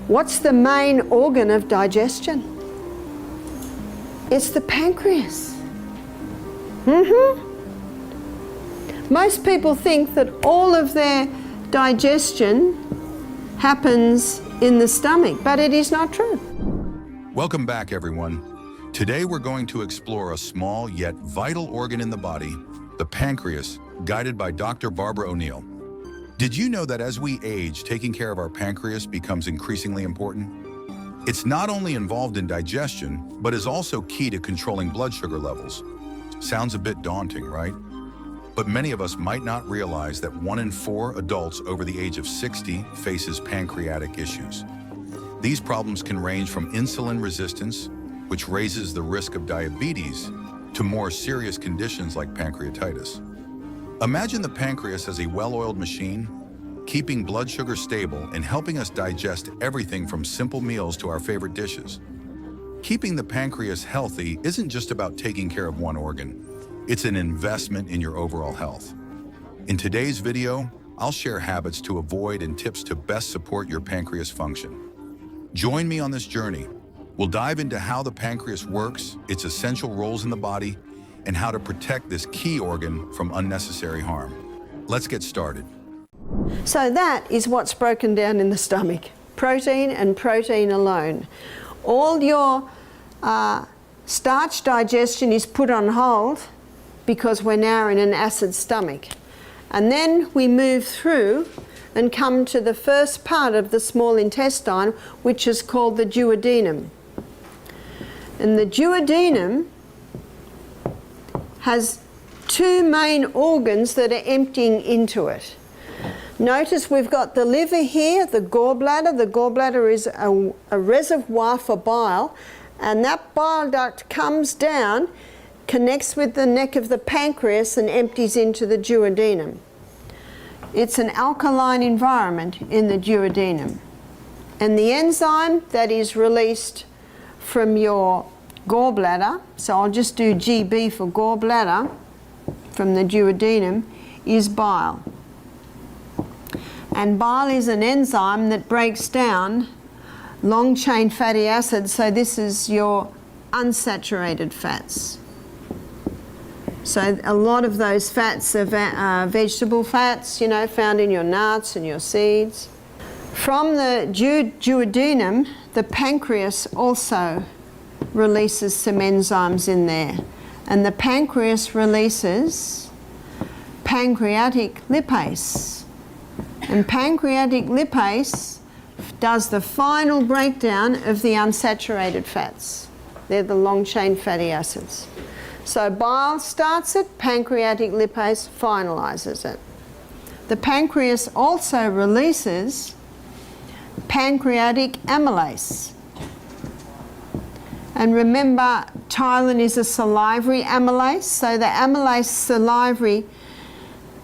What's the main organ of digestion? It's the pancreas. Most people think that all of their digestion happens in the stomach, but it is not true. Welcome back, everyone. Today we're going to explore a small yet vital organ in the body, the pancreas, guided by Dr. Barbara O'Neill. Did you know that as we age, taking care of our pancreas becomes increasingly important? It's not only involved in digestion, but is also key to controlling blood sugar levels. Sounds a bit daunting, right? But many of us might not realize that 1 in 4 adults over the age of 60 faces pancreatic issues. These problems can range from insulin resistance, which raises the risk of diabetes, to more serious conditions like pancreatitis. Imagine the pancreas as a well-oiled machine, keeping blood sugar stable and helping us digest everything from simple meals to our favorite dishes. Keeping the pancreas healthy isn't just about taking care of one organ. It's an investment in your overall health. In today's video, I'll share habits to avoid and tips to best support your pancreas function. Join me on this journey. We'll dive into how the pancreas works, its essential roles in the body, and how to protect this key organ from unnecessary harm. Let's get started. So that is what's broken down in the stomach. Protein and protein alone. All your starch digestion is put on hold because we're now in an acid stomach. And then we move through and come to the first part of the small intestine, which is called the duodenum. And the duodenum has two main organs that are emptying into it. Notice we've got the liver here, the gallbladder. The gallbladder is a reservoir for bile, and that bile duct comes down, connects with the neck of the pancreas and empties into the duodenum. It's an alkaline environment in the duodenum. And the enzyme that is released from your gallbladder, so I'll just do GB for gallbladder, from the duodenum, is bile. And bile is an enzyme that breaks down long-chain fatty acids, so this is your unsaturated fats. So a lot of those fats are vegetable fats, you know, found in your nuts and your seeds. From the duodenum, the pancreas also releases some enzymes in there. And the pancreas releases pancreatic lipase. And pancreatic lipase does the final breakdown of the unsaturated fats. They're the long-chain fatty acids. So bile starts it, pancreatic lipase finalizes it. The pancreas also releases pancreatic amylase. And remember, ptyalin is a salivary amylase, so the amylase salivary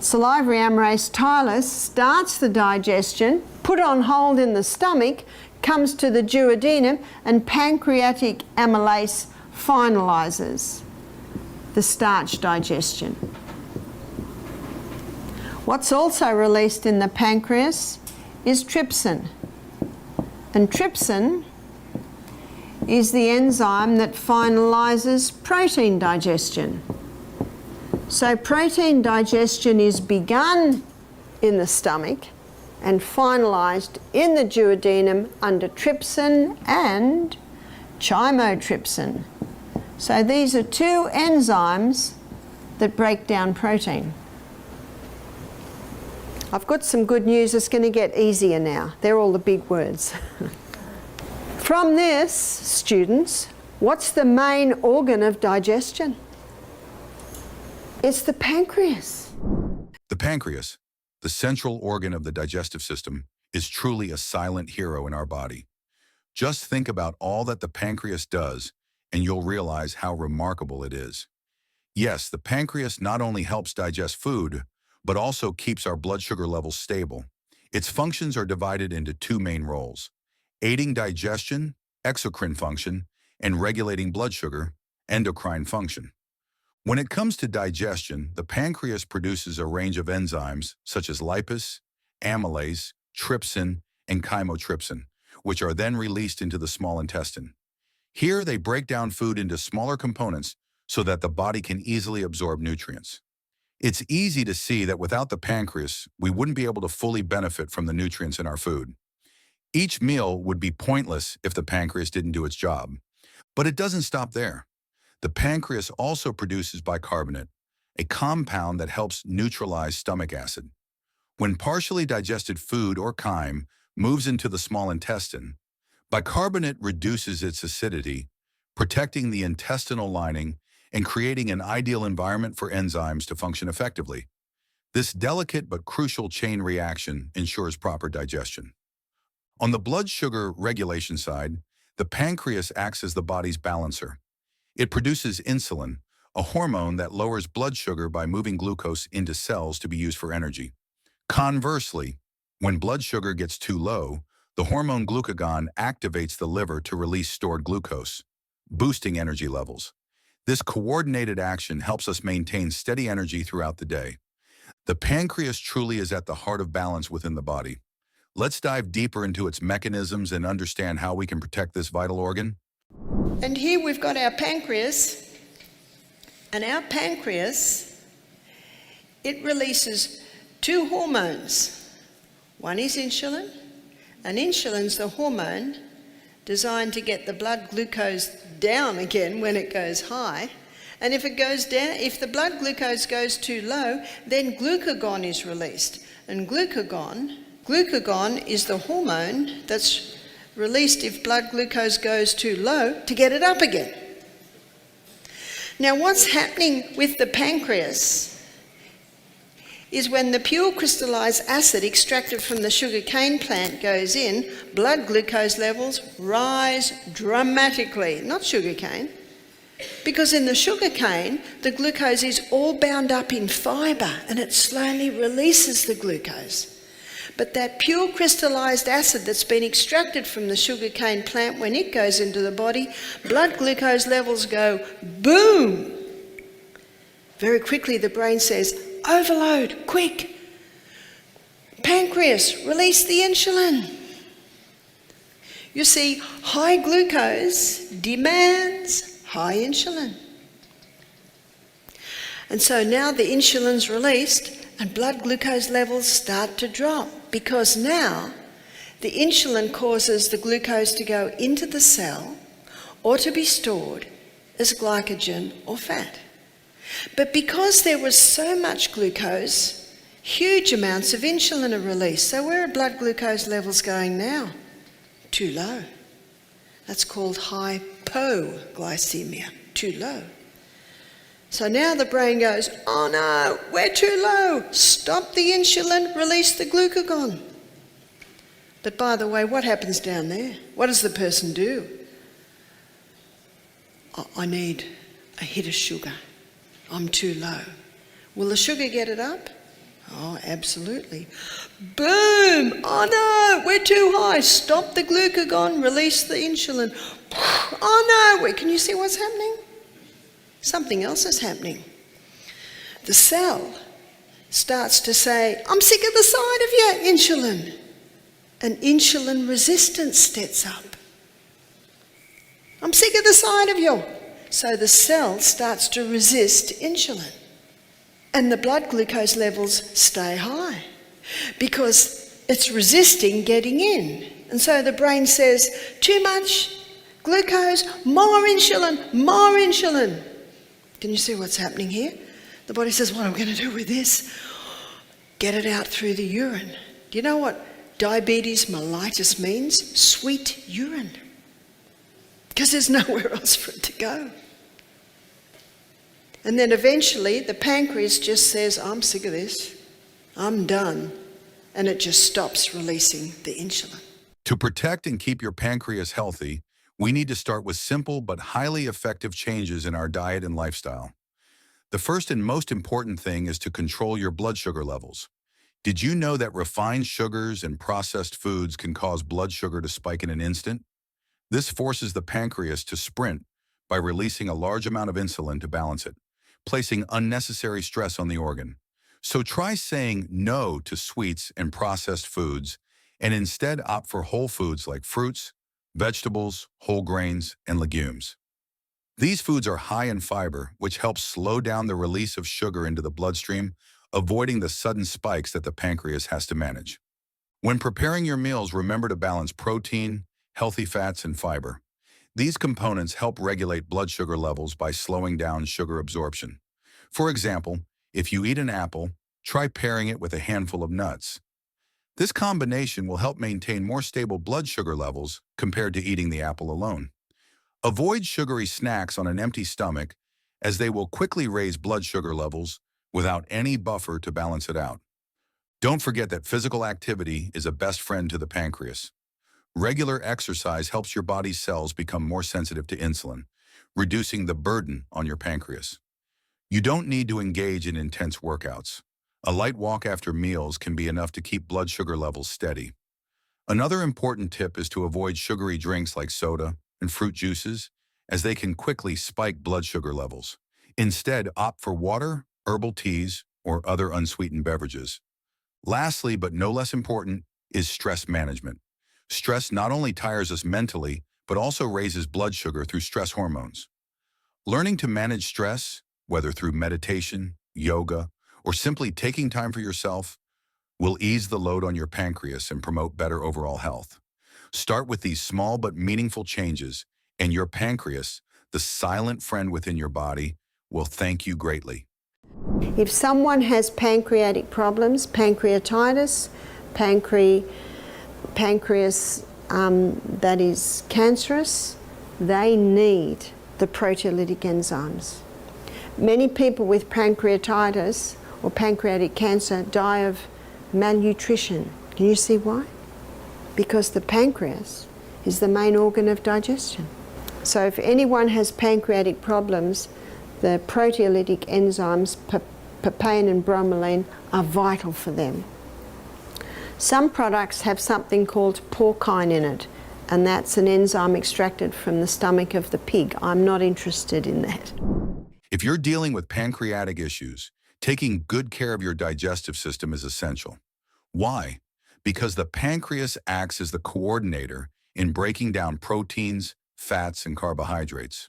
amylase ptyalase starts the digestion, put on hold in the stomach, comes to the duodenum, and pancreatic amylase finalizes the starch digestion. What's also released in the pancreas is trypsin. And trypsin is the enzyme that finalizes protein digestion. So protein digestion is begun in the stomach and finalized in the duodenum under trypsin and chymotrypsin. So these are two enzymes that break down protein. I've got some good news. It's going to get easier now. They're all the big words. From this, students, what's the main organ of digestion? It's the pancreas. The pancreas, the central organ of the digestive system, is truly a silent hero in our body. Just think about all that the pancreas does, and you'll realize how remarkable it is. Yes, the pancreas not only helps digest food, but also keeps our blood sugar levels stable. Its functions are divided into two main roles: aiding digestion, exocrine function, and regulating blood sugar, endocrine function. When it comes to digestion, the pancreas produces a range of enzymes such as lipase, amylase, trypsin, and chymotrypsin, which are then released into the small intestine. Here, they break down food into smaller components so that the body can easily absorb nutrients. It's easy to see that without the pancreas, we wouldn't be able to fully benefit from the nutrients in our food. Each meal would be pointless if the pancreas didn't do its job. But it doesn't stop there. The pancreas also produces bicarbonate, a compound that helps neutralize stomach acid. When partially digested food or chyme moves into the small intestine, bicarbonate reduces its acidity, protecting the intestinal lining and creating an ideal environment for enzymes to function effectively. This delicate but crucial chain reaction ensures proper digestion. On the blood sugar regulation side, the pancreas acts as the body's balancer. It produces insulin, a hormone that lowers blood sugar by moving glucose into cells to be used for energy. Conversely, when blood sugar gets too low, the hormone glucagon activates the liver to release stored glucose, boosting energy levels. This coordinated action helps us maintain steady energy throughout the day. The pancreas truly is at the heart of balance within the body. Let's dive deeper into its mechanisms and understand how we can protect this vital organ. And here we've got our pancreas, and our pancreas, it releases two hormones. One is insulin, and insulin's the hormone designed to get the blood glucose down again when it goes high. And if it goes down, if the blood glucose goes too low, then glucagon is released. And glucagon is the hormone that's released if blood glucose goes too low to get it up again. Now what's happening with the pancreas is when the pure crystallized acid extracted from the sugarcane plant goes in, blood glucose levels rise dramatically, not sugarcane, because in the sugarcane, the glucose is all bound up in fibre and it slowly releases the glucose. But that pure crystallized acid that's been extracted from the sugarcane plant, when it goes into the body, blood glucose levels go boom. Very quickly the brain says, overload, quick. Pancreas, release the insulin. You see, high glucose demands high insulin. And so now the insulin's released and blood glucose levels start to drop, because now the insulin causes the glucose to go into the cell or to be stored as glycogen or fat. But because there was so much glucose, huge amounts of insulin are released. So where are blood glucose levels going now? Too low. That's called hypoglycemia, too low. So now the brain goes, oh no, we're too low. Stop the insulin, release the glucagon. But by the way, what happens down there? What does the person do? I need a hit of sugar. I'm too low. Will the sugar get it up? Oh, absolutely. Boom! Oh no, we're too high. Stop the glucagon, release the insulin. Oh no, can you see what's happening? Something else is happening. The cell starts to say, I'm sick of the sight of your insulin. And insulin resistance sets up. I'm sick of the sight of you. So the cell starts to resist insulin. And the blood glucose levels stay high because it's resisting getting in. And so the brain says, too much glucose, more insulin, more insulin. Can you see what's happening here? The body says, what am I going to do with this? Get it out through the urine. Do you know what diabetes mellitus means? Sweet urine. Because there's nowhere else for it to go. And then eventually the pancreas just says, I'm sick of this. I'm done. And it just stops releasing the insulin. To protect and keep your pancreas healthy, we need to start with simple but highly effective changes in our diet and lifestyle. The first and most important thing is to control your blood sugar levels. Did you know that refined sugars and processed foods can cause blood sugar to spike in an instant? This forces the pancreas to sprint by releasing a large amount of insulin to balance it, placing unnecessary stress on the organ. So try saying no to sweets and processed foods and instead opt for whole foods like fruits, vegetables, whole grains, and legumes. These foods are high in fiber, which helps slow down the release of sugar into the bloodstream, avoiding the sudden spikes that the pancreas has to manage. When preparing your meals, remember to balance protein, healthy fats, and fiber. These components help regulate blood sugar levels by slowing down sugar absorption. For example, if you eat an apple, try pairing it with a handful of nuts. This combination will help maintain more stable blood sugar levels compared to eating the apple alone. Avoid sugary snacks on an empty stomach, as they will quickly raise blood sugar levels without any buffer to balance it out. Don't forget that physical activity is a best friend to the pancreas. Regular exercise helps your body's cells become more sensitive to insulin, reducing the burden on your pancreas. You don't need to engage in intense workouts. A light walk after meals can be enough to keep blood sugar levels steady. Another important tip is to avoid sugary drinks like soda and fruit juices, as they can quickly spike blood sugar levels. Instead, opt for water, herbal teas, or other unsweetened beverages. Lastly, but no less important, is stress management. Stress not only tires us mentally, but also raises blood sugar through stress hormones. Learning to manage stress, whether through meditation, yoga, or simply taking time for yourself, will ease the load on your pancreas and promote better overall health. Start with these small but meaningful changes, and your pancreas, the silent friend within your body, will thank you greatly. If someone has pancreatic problems, pancreatitis, pancreas that is cancerous, they need the proteolytic enzymes. Many people with pancreatitis or pancreatic cancer die of malnutrition. Can you see why? Because the pancreas is the main organ of digestion. So if anyone has pancreatic problems, the proteolytic enzymes, papain and bromelain, are vital for them. Some products have something called porcine in it, and that's an enzyme extracted from the stomach of the pig. I'm not interested in that. If you're dealing with pancreatic issues, taking good care of your digestive system is essential. Why? Because the pancreas acts as the coordinator in breaking down proteins, fats, and carbohydrates.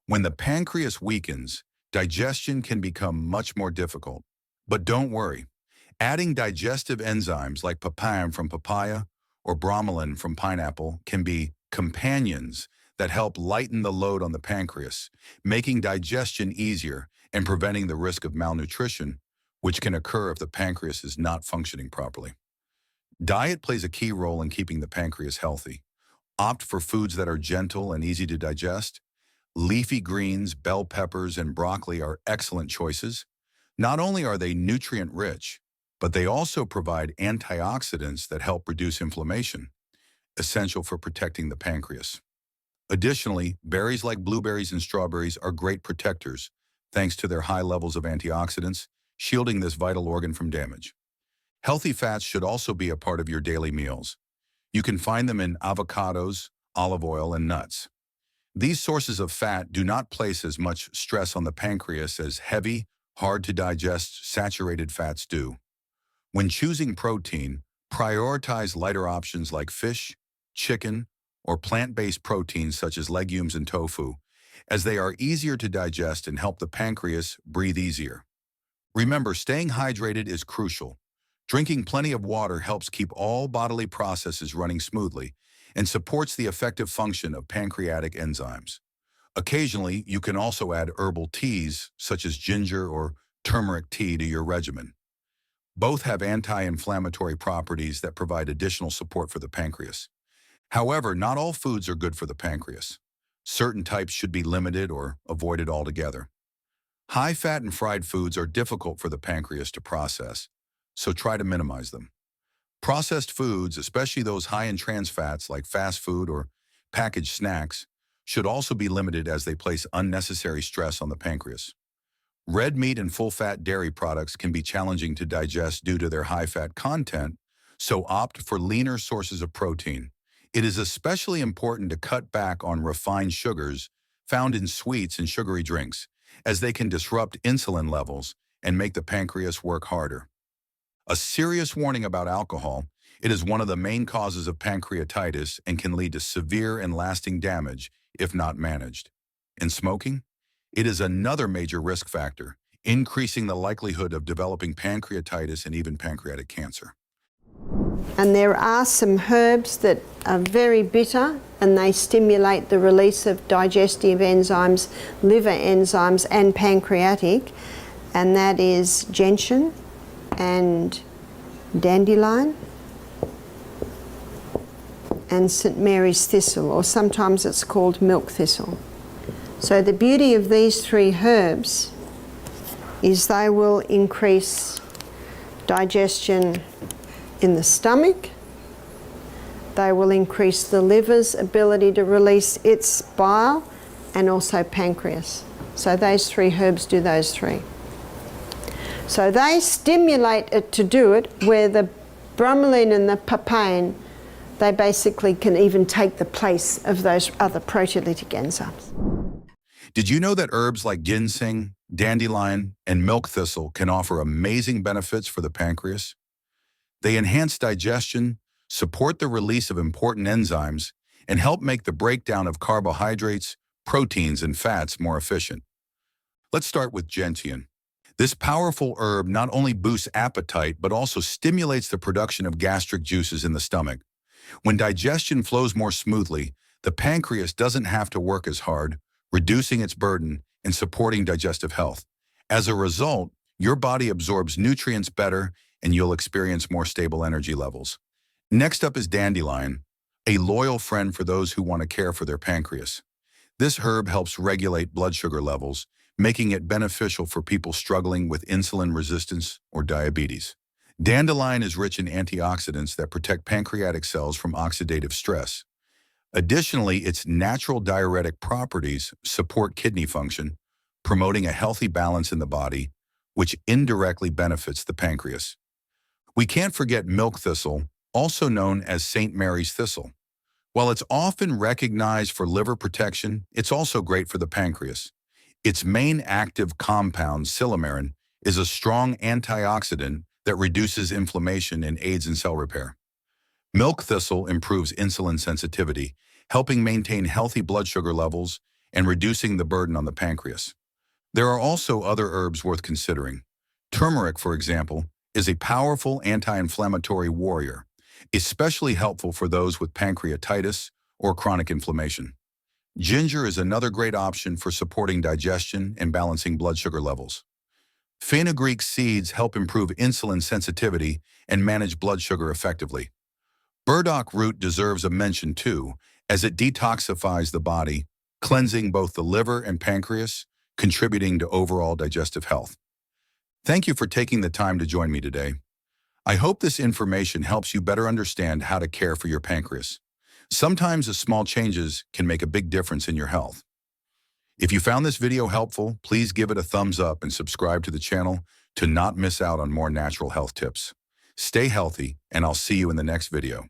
When the pancreas weakens, digestion can become much more difficult. But don't worry. Adding digestive enzymes like papain from papaya or bromelain from pineapple can be companions that help lighten the load on the pancreas, making digestion easier and preventing the risk of malnutrition, which can occur if the pancreas is not functioning properly. Diet plays a key role in keeping the pancreas healthy. Opt for foods that are gentle and easy to digest. Leafy greens, bell peppers, and broccoli are excellent choices. Not only are they nutrient-rich, but they also provide antioxidants that help reduce inflammation, essential for protecting the pancreas. Additionally, berries like blueberries and strawberries are great protectors, thanks to their high levels of antioxidants, shielding this vital organ from damage. Healthy fats should also be a part of your daily meals. You can find them in avocados, olive oil, and nuts. These sources of fat do not place as much stress on the pancreas as heavy, hard-to-digest saturated fats do. When choosing protein, prioritize lighter options like fish, chicken, or plant-based proteins such as legumes and tofu, as they are easier to digest and help the pancreas breathe easier. Remember, staying hydrated is crucial. Drinking plenty of water helps keep all bodily processes running smoothly and supports the effective function of pancreatic enzymes. Occasionally, you can also add herbal teas, such as ginger or turmeric tea, to your regimen. Both have anti-inflammatory properties that provide additional support for the pancreas. However, not all foods are good for the pancreas. Certain types should be limited or avoided altogether. High-fat and fried foods are difficult for the pancreas to process, so try to minimize them. Processed foods, especially those high in trans fats like fast food or packaged snacks, should also be limited as they place unnecessary stress on the pancreas. Red meat and full-fat dairy products can be challenging to digest due to their high-fat content, so opt for leaner sources of protein. It is especially important to cut back on refined sugars found in sweets and sugary drinks, as they can disrupt insulin levels and make the pancreas work harder. A serious warning about alcohol: It is one of the main causes of pancreatitis and can lead to severe and lasting damage if not managed. And smoking? It is another major risk factor, increasing the likelihood of developing pancreatitis and even pancreatic cancer. And there are some herbs that are very bitter and they stimulate the release of digestive enzymes, liver enzymes and pancreatic, and that is gentian and dandelion and St. Mary's thistle, or sometimes it's called milk thistle. So the beauty of these three herbs is they will increase digestion in the stomach, they will increase the liver's ability to release its bile, and also pancreas. So those three herbs do those three. So they stimulate it to do it, where the bromelain and the papain, they basically can even take the place of those other proteolytic enzymes. Did you know that herbs like ginseng, dandelion, and milk thistle can offer amazing benefits for the pancreas? They enhance digestion, support the release of important enzymes, and help make the breakdown of carbohydrates, proteins, and fats more efficient. Let's start with gentian. This powerful herb not only boosts appetite, but also stimulates the production of gastric juices in the stomach. When digestion flows more smoothly, the pancreas doesn't have to work as hard, reducing its burden and supporting digestive health. As a result, your body absorbs nutrients better and you'll experience more stable energy levels. Next up is dandelion, a loyal friend for those who want to care for their pancreas. This herb helps regulate blood sugar levels, making it beneficial for people struggling with insulin resistance or diabetes. Dandelion is rich in antioxidants that protect pancreatic cells from oxidative stress. Additionally, its natural diuretic properties support kidney function, promoting a healthy balance in the body, which indirectly benefits the pancreas. We can't forget milk thistle, also known as St. Mary's thistle. While it's often recognized for liver protection, it's also great for the pancreas. Its main active compound, silymarin, is a strong antioxidant that reduces inflammation and aids in cell repair. Milk thistle improves insulin sensitivity, helping maintain healthy blood sugar levels and reducing the burden on the pancreas. There are also other herbs worth considering. Turmeric, for example, is a powerful anti-inflammatory warrior, especially helpful for those with pancreatitis or chronic inflammation. Ginger is another great option for supporting digestion and balancing blood sugar levels. Fenugreek seeds help improve insulin sensitivity and manage blood sugar effectively. Burdock root deserves a mention too, as it detoxifies the body, cleansing both the liver and pancreas, contributing to overall digestive health. Thank you for taking the time to join me today. I hope this information helps you better understand how to care for your pancreas. Sometimes the small changes can make a big difference in your health. If you found this video helpful, please give it a thumbs up and subscribe to the channel to not miss out on more natural health tips. Stay healthy, and I'll see you in the next video.